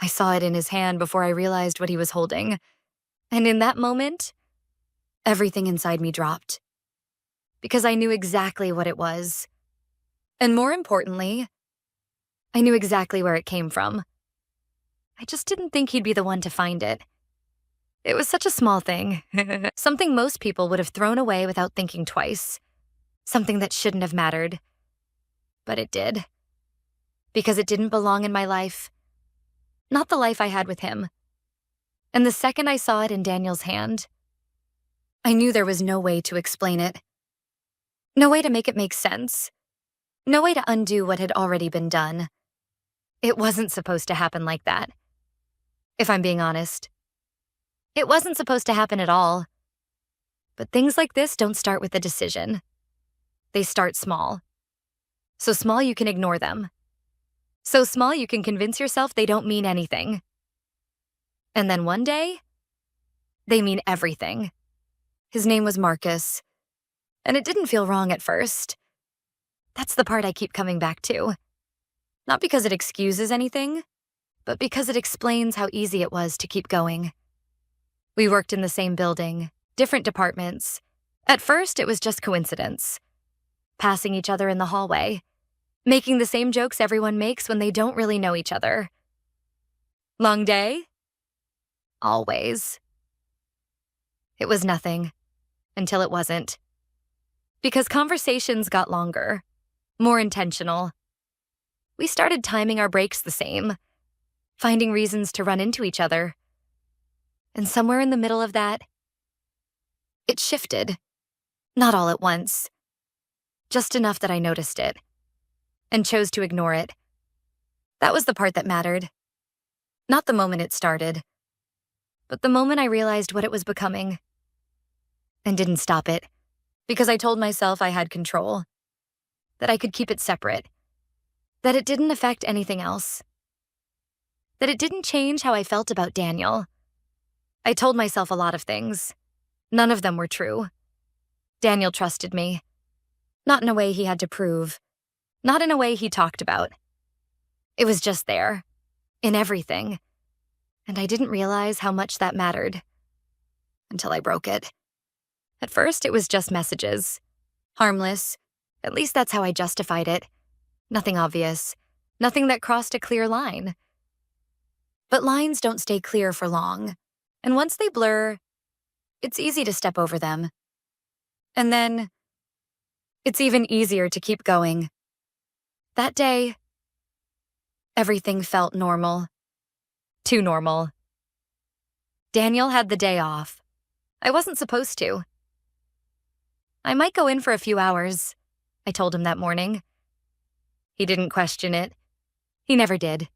I saw it in his hand before I realized what he was holding. And in that moment, everything inside me dropped. Because I knew exactly what it was. And more importantly, I knew exactly where it came from. I just didn't think he'd be the one to find it. It was such a small thing. Something most people would have thrown away without thinking twice. Something that shouldn't have mattered. But it did. Because it didn't belong in my life. Not the life I had with him. And the second I saw it in Daniel's hand, I knew there was no way to explain it. No way to make it make sense. No way to undo what had already been done. It wasn't supposed to happen like that. If I'm being honest. It wasn't supposed to happen at all. But things like this don't start with a decision. They start small. So small you can ignore them. So small you can convince yourself they don't mean anything. And then one day, they mean everything. His name was Marcus. And it didn't feel wrong at first. That's the part I keep coming back to. Not because it excuses anything, but because it explains how easy it was to keep going. We worked in the same building, different departments. At first, it was just coincidence. Passing each other in the hallway, making the same jokes everyone makes when they don't really know each other. Long day? Always. It was nothing, until it wasn't. Because conversations got longer, more intentional. We started timing our breaks the same, finding reasons to run into each other. And somewhere in the middle of that, it shifted. Not all at once. Just enough that I noticed it, and chose to ignore it. That was the part that mattered. Not the moment it started, but the moment I realized what it was becoming. And didn't stop it, because I told myself I had control. That I could keep it separate. That it didn't affect anything else. That it didn't change how I felt about Daniel. I told myself a lot of things. None of them were true. Daniel trusted me. Not in a way he had to prove. Not in a way he talked about. It was just there. In everything. And I didn't realize how much that mattered. Until I broke it. At first, it was just messages. Harmless. At least that's how I justified it. Nothing obvious. Nothing that crossed a clear line. But lines don't stay clear for long. And once they blur, it's easy to step over them. And then, it's even easier to keep going. That day, everything felt normal. Too normal. Daniel had the day off. I wasn't supposed to. I might go in for a few hours, I told him that morning. He didn't question it. He never did.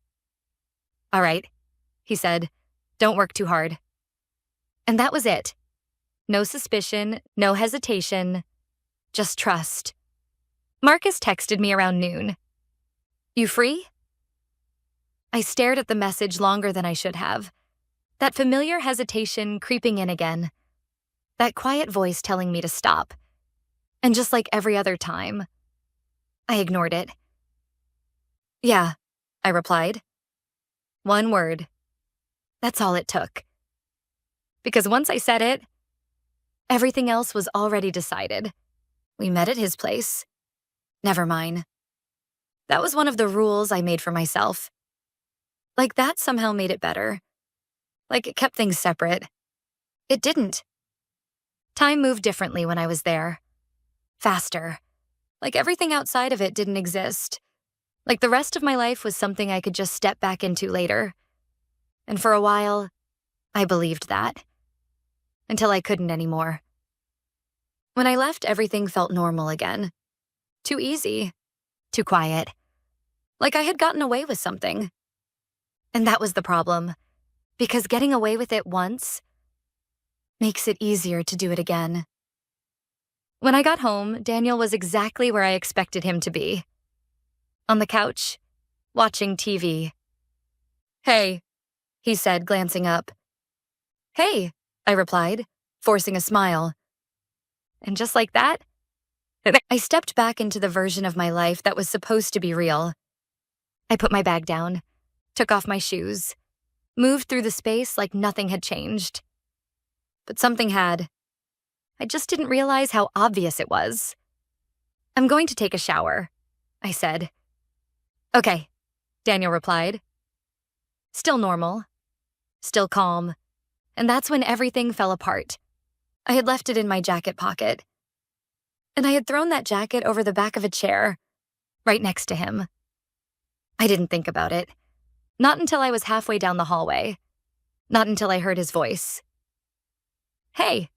All right, he said, don't work too hard. And that was it. No suspicion, no hesitation, just trust. Marcus texted me around noon. You free? I stared at the message longer than I should have. That familiar hesitation creeping in again. That quiet voice telling me to stop. And just like every other time, I ignored it. Yeah, I replied. One word. That's all it took. Because once I said it, everything else was already decided. We met at his place. Never mind. That was one of the rules I made for myself. Like that somehow made it better. Like it kept things separate. It didn't. Time moved differently when I was there. Faster. Like everything outside of it didn't exist. Like the rest of my life was something I could just step back into later. And for a while, I believed that. Until I couldn't anymore. When I left, everything felt normal again. Too easy. Too quiet. Like I had gotten away with something. And that was the problem. Because getting away with it once makes it easier to do it again. When I got home, Daniel was exactly where I expected him to be. On the couch, watching TV. Hey, he said, glancing up. Hey, I replied, forcing a smile. And just like that, I stepped back into the version of my life that was supposed to be real. I put my bag down, took off my shoes, moved through the space like nothing had changed. But something had. I just didn't realize how obvious it was. "I'm going to take a shower," I said. "Okay," Daniel replied. Still normal. Still calm. And that's when everything fell apart. I had left it in my jacket pocket. And I had thrown that jacket over the back of a chair, right next to him. I didn't think about it. Not until I was halfway down the hallway. Not until I heard his voice. "Hey."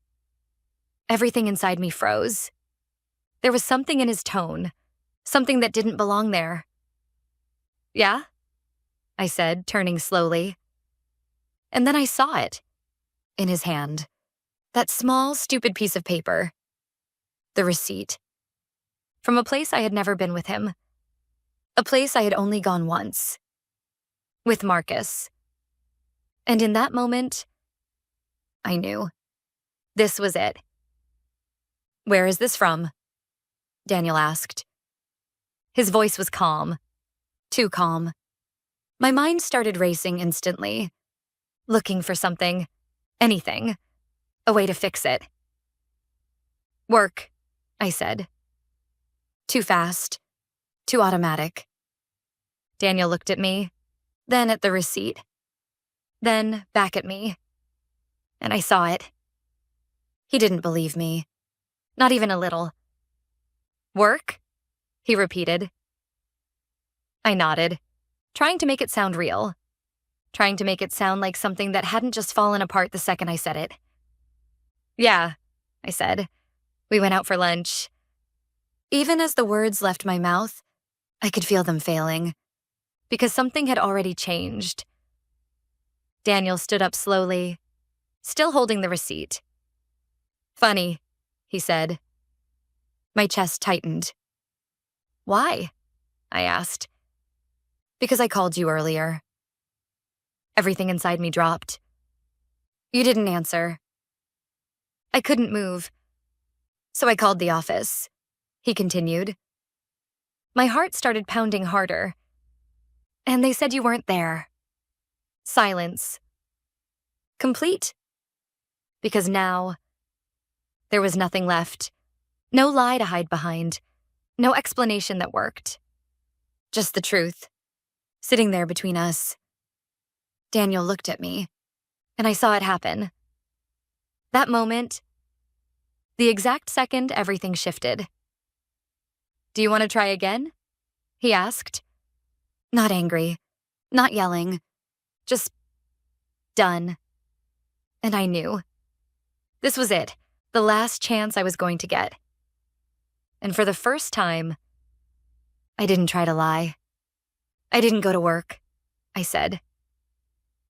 Everything inside me froze. There was something in his tone, something that didn't belong there. "Yeah?" I said, turning slowly. And then I saw it. In his hand. That small, stupid piece of paper. The receipt. From a place I had never been with him. A place I had only gone once. With Marcus. And in that moment, I knew. This was it. "Where is this from?" Daniel asked. His voice was calm. Too calm. My mind started racing instantly. Looking for something. Anything. A way to fix it. "Work," I said. Too fast. Too automatic. Daniel looked at me, then at the receipt, then back at me. And I saw it. He didn't believe me. Not even a little. "Work?" he repeated. I nodded, trying to make it sound real. Trying to make it sound like something that hadn't just fallen apart the second I said it. "Yeah," I said. "We went out for lunch." Even as the words left my mouth, I could feel them failing, because something had already changed. Daniel stood up slowly, still holding the receipt. "Funny," he said. My chest tightened. "Why?" I asked. "Because I called you earlier." Everything inside me dropped. "You didn't answer." I couldn't move. "So I called the office," he continued. My heart started pounding harder. "And they said you weren't there." Silence. Complete. Because now, there was nothing left. No lie to hide behind. No explanation that worked. Just the truth. Sitting there between us. Daniel looked at me, and I saw it happen. That moment, the exact second everything shifted. "Do you want to try again?" he asked. Not angry, not yelling, just done. And I knew. This was it, the last chance I was going to get. And for the first time, I didn't try to lie. "I didn't go to work," I said.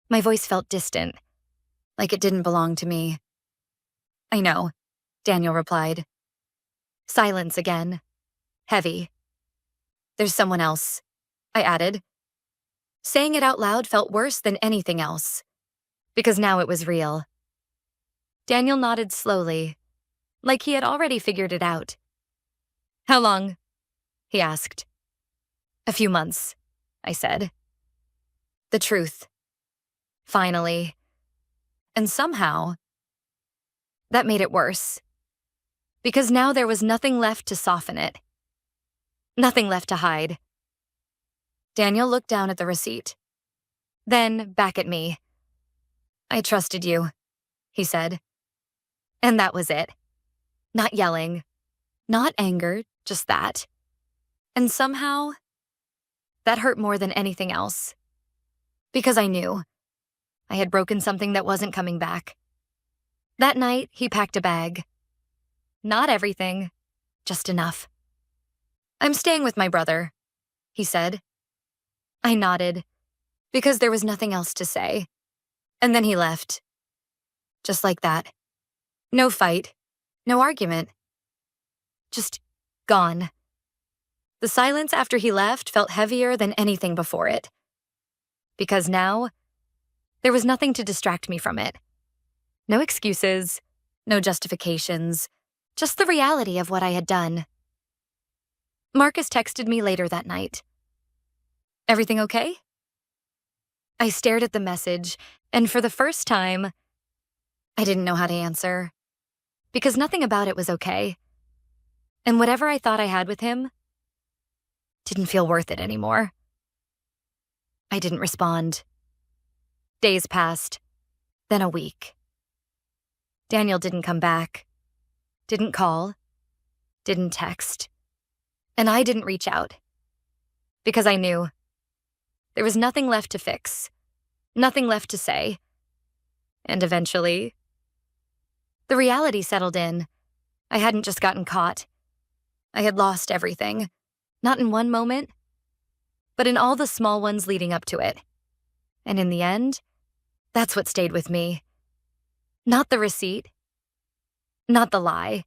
My voice felt distant, like it didn't belong to me. "I know," Daniel replied. Silence again. Heavy. "There's someone else," I added. Saying it out loud felt worse than anything else, because now it was real. Daniel nodded slowly, like he had already figured it out. "How long?" he asked. "A few months," I said. The truth. Finally. And somehow, that made it worse. Because now there was nothing left to soften it. Nothing left to hide. Daniel looked down at the receipt. Then back at me. "I trusted you," he said. And that was it. Not yelling. Not anger, just that. And somehow, that hurt more than anything else. Because I knew. I had broken something that wasn't coming back. That night, he packed a bag. Not everything, just enough. "I'm staying with my brother," he said. I nodded, because there was nothing else to say. And then he left. Just like that. No fight, no argument. Just gone. The silence after he left felt heavier than anything before it. Because now, there was nothing to distract me from it. No excuses, no justifications, just the reality of what I had done. Marcus texted me later that night. "Everything okay?" I stared at the message, and for the first time, I didn't know how to answer. Because nothing about it was okay. And whatever I thought I had with him didn't feel worth it anymore. I didn't respond. Days passed, then a week. Daniel didn't come back, didn't call, didn't text, and I didn't reach out. Because I knew there was nothing left to fix, nothing left to say. And eventually, the reality settled in. I hadn't just gotten caught. I had lost everything. Not in one moment, but in all the small ones leading up to it. And in the end, that's what stayed with me. Not the receipt, not the lie,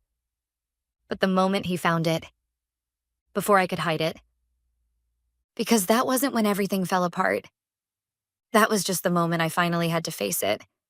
but the moment he found it, before I could hide it. Because that wasn't when everything fell apart. That was just the moment I finally had to face it.